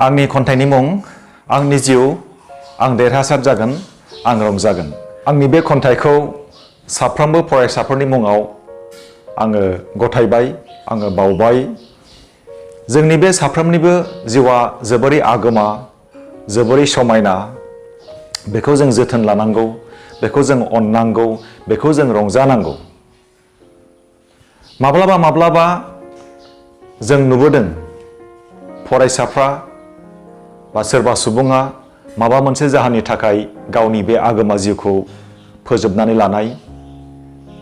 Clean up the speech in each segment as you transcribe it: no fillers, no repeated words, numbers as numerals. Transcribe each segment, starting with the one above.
आंनि खन्थाइनि मुं आंनि जिउ आं देरहासार जागोन आं रंजागोन। आंनि बे खन्थाइखौ साफ्रोमबो फरायसाफोरनि मुङाव आङो गथायबाय, आङो बावबाय। जोंनि बे साफ्रोमनिबो जिउआ जोबोरै आगोमा, जोबोरै समायना। बेखौ जों जोथोन लानांगौ, बेखौ जों अननांगौ, बेखौ जों रंजानांगौ। माब्लाबा माब्लाबा जों नुबोदों फरायसाफ्रा बा सोरबा सुबुङा माबा मोनसे जाहोननि थाखाय गावनि बे आगोमा जिउखौ फोजोबनानै लानाय।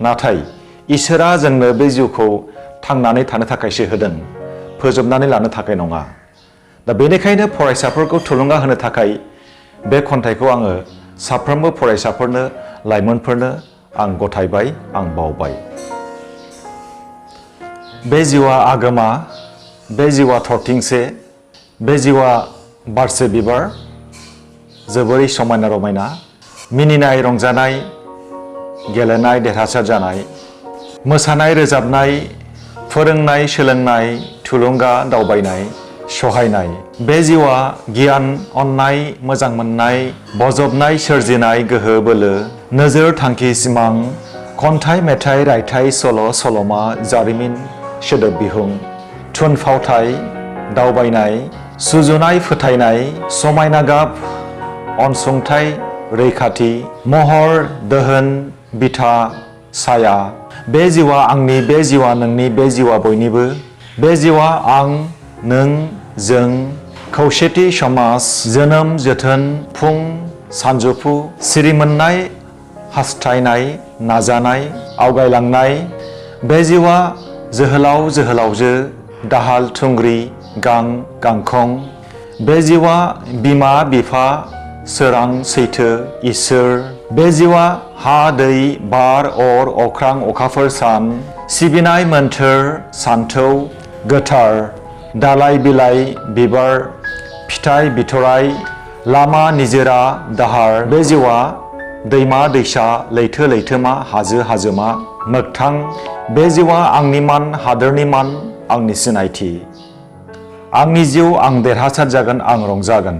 नाथाय इसोरा जोंनो बे जिउखौ थांनानै थानो थाखायसो होदों, फोजोबनानै लानो थाखाय नङा। दा बेनिखायनो फरायसाफोरखौ थुलुंगा होनो थाखाय बे खन्थाइखौ आङो साफ्रोमबो फरायसाफोरनो, लाइमोनफोरनो आं गथायबाय, आं बावबाय। बे जिउआ आगोमा, बे जिउआ थरथिंसे, बे जिउआ बारसे बिबार, जोबोरै समायना रमायना। मिनिनाय, रंजानाय, गेलेनाय, देरहासार जानाय, मोसानाय, रोजाबनाय, फोरोंनाय, सोलोंनाय, थुलुंगा, दावबायनाय, सहायनाय। बे जिउआ गियान, अननाय, मोजां मोननाय, बजबनाय, सोरजिनाय, गोहो बोलो, नोजोर, थांखि, सिमां, खन्थाइ, मेथाइ, रायथाइ, सल', सल'मा, जारिमिन, सोदोब बिहुं, थुनफावथाय, दावबायनाय, सुजुनाय, फोथायनाय, समायना गाब, अनसुंथाइ, रैखाथि, महर, दोहोन, बिथा, साया। बे जिउआ आंनि, बे जिउआ नोंनि, बे जिउआ बयनिबो। बे जिउआ आं, नों, जों, खौसेथि, समाज, जोनोम, जोथोन, फुं, सानजौफु, सिरि मोननाय, हास्थायनाय, नाजानाय, आवगायलांनाय। बे जिउआ जोहोलाव, जोहोलावजो, दाहाल, थुंग्रि, गां, गांखं। बे जिउआ बिमा, बिफा, सोरां, सैथो, इसोर। बे जिउआ हा, दै, बार, अर, अख्रां, अखाफोर, सान, सिबिनाय, मोन्थोर, सान्थौ, गोथार, दालाइ, बिलाइ, बिबार, फिथाइ, बिथराइ, लामा, निजोरा, दाहार। बे जिउआ दैमा, दैसा, लैथो, लैथोमा, हाजो, हाजोमा, मोगथां। बे जिउआ आंनि मान, हादोरनि मान, आंनि सिनायथि। आंनि जिउ आं देरहासार जागोन आं रंजागोन।